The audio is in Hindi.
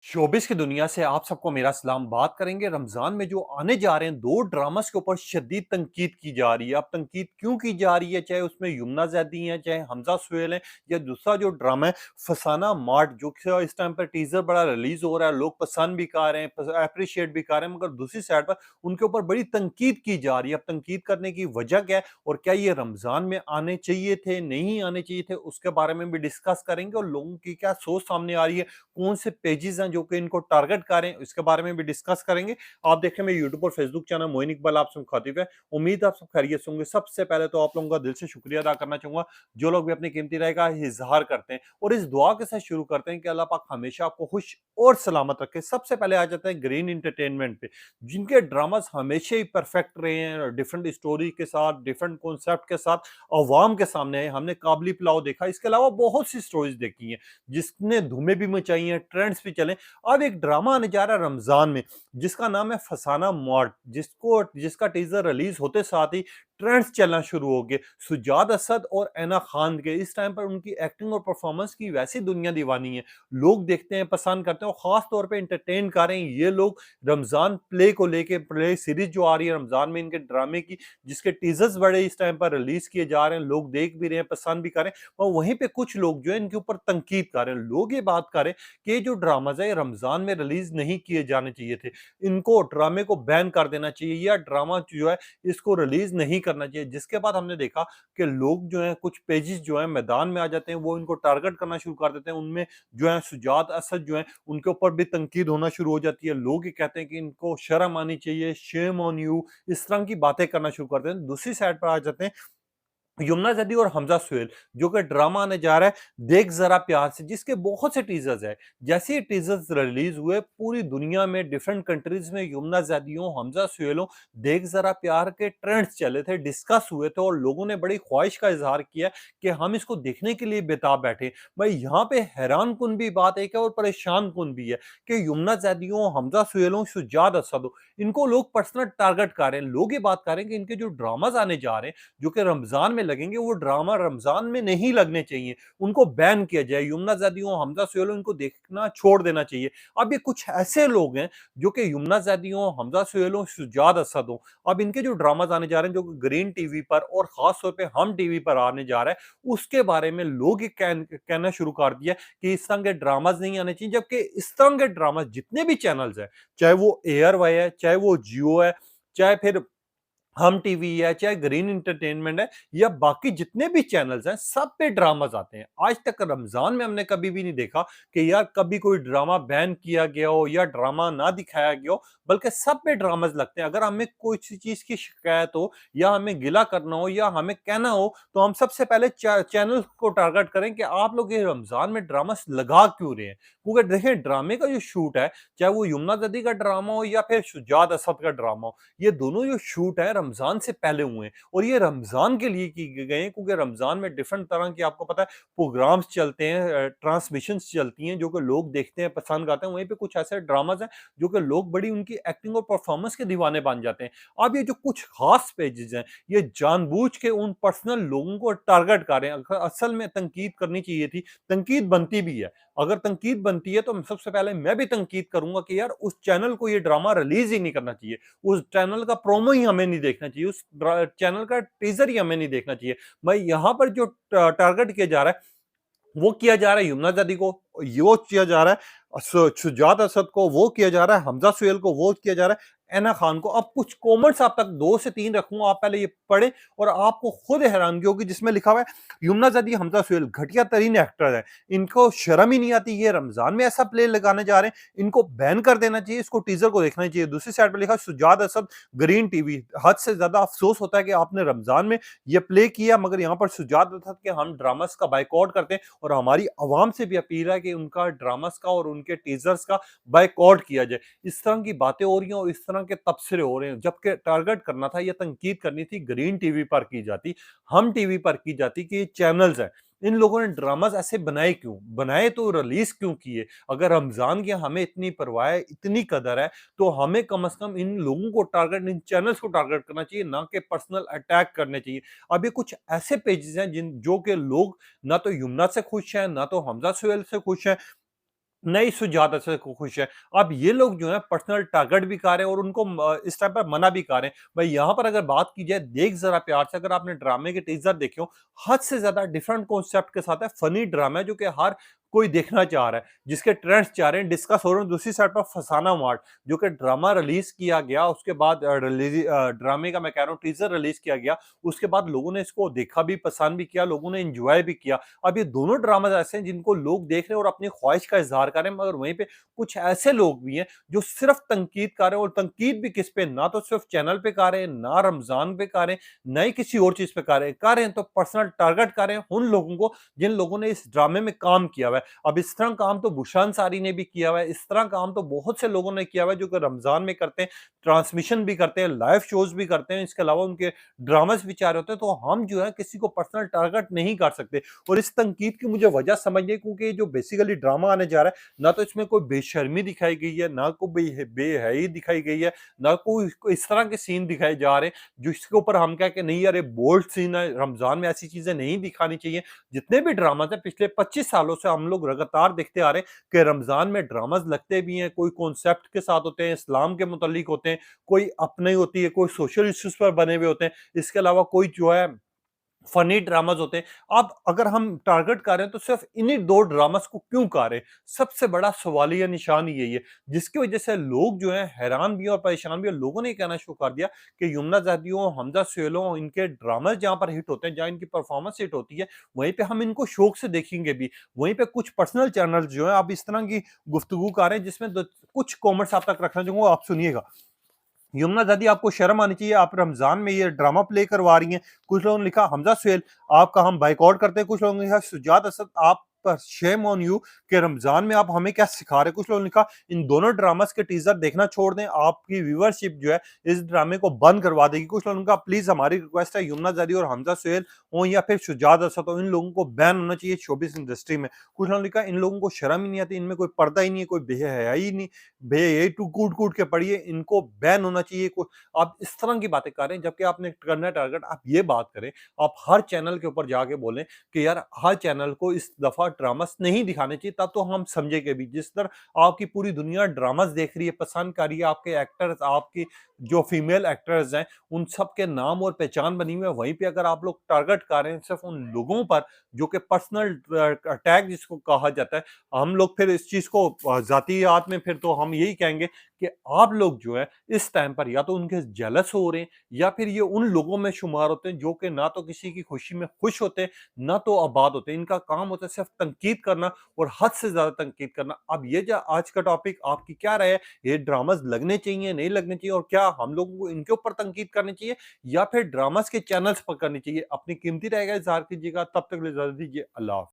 शोबिस की दुनिया से आप सबको मेरा सलाम। बात करेंगे रमजान में जो आने जा रहे हैं दो ड्रामास के ऊपर शदीद तनकीद की जा रही है। अब तनकीद क्यों की जा रही है, चाहे उसमें यमुना जैदी है, चाहे हमजा सुहेल है, या दूसरा जो ड्रामा है फसाना मार्ट, जो कि इस टाइम पर टीजर बड़ा रिलीज हो रहा है, लोग पसंद भी कर रहे हैं, अप्रिशिएट भी कर रहे हैं, मगर दूसरी साइड पर उनके ऊपर बड़ी तनकीद की जा रही है। अब तनकीद करने की वजह क्या है और क्या ये रमजान में आने चाहिए थे, नहीं आने चाहिए थे, उसके बारे में भी डिस्कस करेंगे और लोगों की क्या सोच सामने आ रही है, कौन से पेजेस हैं जो कि इनको टारगेट कर रहे हैं, इसके बारे में भी डिस्कस करेंगे। आप देखें मेरे यूट्यूब और फेसबुक चैनल मोइन इकबाल आपसे मुखातिब है। उम्मीद आप सब खैरियत से होंगे। सबसे पहले तो आप लोगों का दिल से शुक्रिया अदा करना चाहूंगा जो लोग भी अपनी कीमती राय का इजहार करते हैं, और इस दुआ के साथ शुरू करते हैं कि अल्लाह पाक हमेशा आपको खुश और सलामत रखे। सबसे पहले आ जाते हैं ग्रीन इंटरटेनमेंट पे, जिनके ड्रामास हमेशा ही परफेक्ट रहे हैं, डिफरेंट स्टोरी के साथ, डिफरेंट कॉन्सेप्ट के साथ अवाम के सामने है। हमने काबली पुलाव देखा, इसके अलावा बहुत सी स्टोरीज देखी हैं जिसने धूमें भी मचाई हैं, ट्रेंड्स भी चले। अब एक ड्रामा आने जा रहा है रमजान में जिसका नाम है फसाना मॉड, जिसका टीजर रिलीज होते साथ ही ट्रेंड्स चलना शुरू हो गए। सुजाद असद और ऐना खान के इस टाइम पर उनकी एक्टिंग और परफॉर्मेंस की वैसी दुनिया दीवानी है, लोग देखते हैं, पसंद करते हैं और खास तौर पे एंटरटेन कर रहे हैं ये लोग। रमजान प्ले को लेके, प्ले सीरीज जो आ रही है रमजान में इनके ड्रामे की, जिसके टीजर्स बड़े इस टाइम पर रिलीज किए जा रहे हैं, लोग देख भी रहे हैं, पसंद भी कर रहे हैं, और वहीं पे कुछ लोग जो है इनके ऊपर तनकीद कर रहे हैं। लोग ये बात कर रहे हैं कि ये जो ड्रामाज है रमजान में रिलीज नहीं किए जाने चाहिए थे, इनको ड्रामे को बैन कर देना चाहिए, या ड्रामा जो है इसको रिलीज नहीं करना चाहिए। जिसके बाद हमने देखा कि लोग जो हैं, कुछ पेजेस जो हैं मैदान में आ जाते हैं, वो इनको टारगेट करना शुरू कर देते हैं। उनमें जो है सुजात असद जो है उनके ऊपर भी तनकीद होना शुरू हो जाती है। लोग ये कहते हैं कि इनको शर्म आनी चाहिए, शेम ऑन यू, इस तरह की बातें करना शुरू कर देते हैं। दूसरी साइड पर आ जाते हैं यमुना जदी और हमजा सुहेल, जो कि ड्रामा आने जा रहा है देख जरा प्यार से, जिसके बहुत से टीजर्स है। जैसे ही टीजर्स रिलीज हुए पूरी दुनिया में डिफरेंट कंट्रीज में यमुना जदियों, हमजा सुहेलों, देख जरा प्यार के ट्रेंड्स चले थे, डिस्कस हुए थे, और लोगों ने बड़ी ख्वाहिश का इजहार किया कि हम इसको देखने के लिए बेताब बैठे। भाई यहाँ पे हैरान कुन भी बात एक है और परेशान कुन भी है कि यमुना जदियों, हमजा सुहेलों, शुजात असद, इनको लोग पर्सनल टारगेट कर रहे हैं। लोग ये बात कर रहे हैं कि इनके जो ड्रामाज आने जा रहे हैं जो कि रमजान में लगेंगे, वो ड्रामा रमजान में नहीं लगने चाहिए, उनको बैन किया जाए। यमुना जदियों, हमजा सुहेल, इनको देखना छोड़ देना चाहिए। अब ये कुछ ऐसे लोग हैं जो कि यमुना जदियों, हमजा सुहेल, शुजात असद हो, अब इनके जो ड्रामाज आने जा रहे हैं जो ग्रीन टीवी पर और खास तौर पे हम टीवी पर आने जा रहा है, उसके बारे में लोग ये कहना शुरू कर दिया कि इस तरह के ड्रामाज नहीं आने चाहिए। जबकि इस तरह के ड्रामा जितने भी चैनल्स हैं, चाहे वो एयर वाई है, चाहे वो जियो है, चाहे फिर हम टीवी है, चाहे ग्रीन एंटरटेनमेंट है, या बाकी जितने भी चैनल्स हैं, सब पे ड्रामास आते हैं। आज तक रमजान में हमने कभी भी नहीं देखा कि यार कभी कोई ड्रामा बैन किया गया हो या ड्रामा ना दिखाया गया हो, बल्कि सब पे ड्रामास लगते हैं। अगर हमें कोई सी चीज की शिकायत हो, या हमें गिला करना हो, या हमें कहना हो, तो हम सबसे पहले चैनल को टारगेट करें कि आप लोग ये रमजान में ड्रामास लगा क्यों रहे हैं। क्योंकि देखें ड्रामे का जो शूट है, चाहे वो यमुना जदी का ड्रामा हो या फिर शुजात असद का ड्रामा हो, ये दोनों जो शूट है रमजान से पहले हुए हैं, और ये रमजान के लिए किए गए हैं। क्योंकि रमजान में डिफरेंट तरह की, आपको पता है, प्रोग्राम्स चलते हैं, ट्रांसमिशंस चलती हैं जो कि लोग देखते हैं, पसंद करते हैं। वहीं पे कुछ ऐसे ड्रामाज हैं जो कि लोग बड़ी उनकी एक्टिंग और परफॉर्मेंस के दीवाने बन जाते हैं। अब ये जो कुछ खास पेजेस हैं, ये जानबूझ के उन पर्सनल लोगों को टारगेट कर रहे हैं। असल में तनकीद करनी चाहिए थी, तनकीद बनती भी है। अगर तनकीद बनती है तो सबसे पहले मैं भी तनकीद करूंगा कि यार उस चैनल को ये ड्रामा रिलीज ही नहीं करना चाहिए, उस चैनल का प्रोमो ही हमें नहीं देखना चाहिए, उस चैनल का टीजर ही हमें नहीं देखना चाहिए। भाई यहाँ पर जो टारगेट किया जा रहा है, वो किया जा रहा है यमुना जदी को, वो किया जा रहा है शुजात असद को, वो किया जा रहा है हमजा सुहेल को, वो किया जा रहा है ऐना खान को। अब कुछ कमेंट्स आप तक 2 से 3 रखूंगा, आप पहले ये पढ़े और आपको खुद हैरानगी होगी, जिसमें लिखा हुआ है यमुना जदी, हमजा सुहेल घटिया तरीन एक्टर है, इनको शर्म ही नहीं आती, ये रमजान में ऐसा प्ले लगाने जा रहे हैं, इनको बैन कर देना चाहिए, इसको टीजर को देखना चाहिए। दूसरी साइड पर लिखा सुजात असद, ग्रीन टीवी, हद से ज्यादा अफसोस होता है कि आपने रमजान में ये प्ले किया, मगर यहाँ पर सुजात असद के हम ड्रामास का बाइकआउट करते हैं, और हमारी आवाम से भी अपील है कि उनका ड्रामास का और उनके टीजर्स का बाइकआउट किया जाए। इस तरह की बातें हो रही हैं और इस तरह के तबसरे हो रहे हैं, जबकि टारगेट करना था या तनकीद करनी थी ग्रीन टीवी पर की जाती, हम टीवी पर की जाती कि ये चैनल्स हैं, इन लोगों ने ड्रामास ऐसे बनाए क्यों, बनाए तो रिलीज क्यों किए। अगर रमजान की हमें इतनी परवाह है, इतनी कदर है, तो हमें कम से कम इन लोगों को टारगेट, इन चैनल्स को टारगेट करना चाहिए, ना कि पर्सनल अटैक करने चाहिए। अब ये कुछ ऐसे पेजेस हैं जिन जो कि लोग ना तो यमुना से खुश हैं, ना तो हमजा सुहेल से खुश हैं, नई सुजाता से को खुश है। अब ये लोग जो है पर्सनल टारगेट भी कर रहे हैं और उनको इस टाइम पर मना भी कर रहे हैं। भाई यहाँ पर अगर बात की जाए देख ज़रा प्यार से, अगर आपने ड्रामे के टीज़र देखे हो, हद से ज़्यादा डिफरेंट कॉन्सेप्ट के साथ है, फनी ड्रामा है जो कि हर कोई देखना चाह रहा है, जिसके ट्रेंड्स जा रहे हैं, डिस्कस हो रहे हैं। दूसरी साइड पर फसाना मार्ट जो कि ड्रामा रिलीज़ किया गया, उसके बाद ड्रामे का मैं कह रहा हूँ टीज़र रिलीज़ किया गया, उसके बाद लोगों ने इसको देखा भी, पसंद भी किया, लोगों ने एन्जॉय भी किया। अब ये दोनों ड्रामाज़ ऐसे हैं जिनको लोग देख रहे हैं और अपनी ख्वाहिश का इज़हार कर रहे हैं, मगर वहीं पे कुछ ऐसे लोग भी हैं जो सिर्फ़ तनकीद कर रहे हैं, और तनकीद भी किस पे? ना तो सिर्फ़ चैनल पे कर रहे हैं, ना रमज़ान पे कर रहे हैं, ना ही किसी और चीज़ पे कर रहे हैं तो पर्सनल टारगेट कर रहे हैं उन लोगों को जिन लोगों ने इस ड्रामे में काम किया हुआ है। अब इस तरह काम तो बुशान अंसारी ने भी किया हुआ है, इस तरह काम तो बहुत से लोगों ने किया हुआ है जो कि रमज़ान में करते हैं, ट्रांसमिशन भी करते हैं, लाइव शोज़ भी करते हैं, इसके अलावा उनके ड्रामास भी चाह रहे होते हैं, तो हम जो है किसी को पर्सनल टारगेट नहीं कर सकते। और इस तनकीद की मुझे वजह समझ नहीं, क्योंकि ये जो बेसिकली ड्रामा आने जा रहा है, ना तो इसमें कोई बेशर्मी दिखाई गई है, ना कोई बेहयाई दिखाई गई है, ना कोई कोई इस तरह के सीन दिखाए जा रहे हैं जिसके ऊपर हम कहें कि नहीं यार ये बोल्ड सीन है, रमजान में ऐसी चीजें नहीं दिखानी चाहिए। जितने भी ड्रामाज हैं पिछले 25 सालों से हम लोग लगातार देखते आ रहे हैं कि रमजान में ड्रामाज लगते भी हैं, कोई कॉन्सेप्ट के साथ होते हैं, इस्लाम के मुतालिक होते हैं, कोई अपने होती है, कोई सोशल इश्यूज पर बने हुए होते हैं, इसके अलावा कोई जो है फनी ड्रामास होते हैं। अब अगर हम टारगेट कर रहे हैं तो सिर्फ इन्हीं 2 ड्रामास को क्यों कर रहे हैं? सबसे बड़ा सवालिया निशान यही है, जिसकी वजह से लोग जो हैं हैरान भी हैं और परेशान भी हैं। लोगों ने ये कहना शुरू कर दिया कि यमुना ज़ादियों, हमज़ा सुहेलों, इनके ड्रामास जहाँ पर हिट होते हैं, जहाँ इनकी परफॉर्मेंस हिट होती है, वहीं पे हम इनको शौक से देखेंगे भी। वहीं पे कुछ पर्सनल चैनल्स जो हैं अब इस तरह की गुफ्तगू कर रहे हैं जिसमें द कुछ कमेंट्स आप तक रखना चाहूँगा, आप सुनिएगा। यमुना दादी आपको शर्म आनी चाहिए, आप रमज़ान में ये ड्रामा प्ले करवा रही हैं। कुछ लोगों ने लिखा हमज़ा सुहेल आपका हम बायकॉट करते हैं, कुछ लोगों ने लिखा सुजात असद आप पर शेम ऑन यू कि रमज़ान में आप हमें क्या सिखा रहे हैं। कुछ लोगों ने लिखा इन दोनों ड्रामास के टीज़र देखना छोड़ दें, आपकी व्यूअरशिप जो है इस ड्रामे को बंद करवा देगी। कुछ लोगों ने कहा प्लीज़ हमारी रिक्वेस्ट है यमुना दादी और हमज़ा सुहेल हों या फिर शुजात असद हो, इन लोगों को बैन होना चाहिए शोबिज़ इंडस्ट्री में। कुछ लोगों ने लिखा इन लोगों को शर्म ही नहीं आती, इनमें कोई पर्दा ही नहीं है, कोई बेहयाई ही नहीं, बेहयाई टू कूट-कूट के पड़ी है, इनको बैन होना चाहिए। आप इस तरह की बातें कर रहे हैं, जबकि आपने करना है टारगेट, आप ये बात करें, आप हर चैनल के ऊपर जाके बोलें कि यार हर चैनल को इस दफा ड्रामास नहीं दिखाने चाहिए, तब तो हम समझेंगे भी। जिस तरह आपकी पूरी दुनिया ड्रामास देख रही है, पसंद कर रही है, आपके एक्टर्स, आपकी जो फीमेल एक्टर्स हैं, उन सब के नाम और पहचान बनी हुई है, वहीं पे अगर आप लोग टारगेट कर रहे हैं सिर्फ उन लोगों पर जो कि पर्सनल अटैक जिसको कहा जाता है, हम लोग फिर इस चीज को जातियात में फिर तो हम यही कहेंगे कि आप लोग जो है इस टाइम पर या तो उनके जेलस हो रहे हैं, या फिर ये उन लोगों में शुमार होते हैं जो कि ना तो किसी की खुशी में खुश होते हैं, ना तो आबाद होते हैं। इनका काम होता है सिर्फ तनकीद करना और हद से ज्यादा तनकीद करना। अब ये जो आज का टॉपिक, आपकी क्या राय है? ये ड्रामास लगने चाहिए, नहीं लगने चाहिए, और क्या हम लोगों को इनके ऊपर तनकीद करनी चाहिए या फिर ड्रामास के चैनल्स पर करनी चाहिए? अपनी कीमती राय का इजहार कीजिएगा। तब तक के लिए इजाजत दीजिए। अल्लाह हाफ़िज़।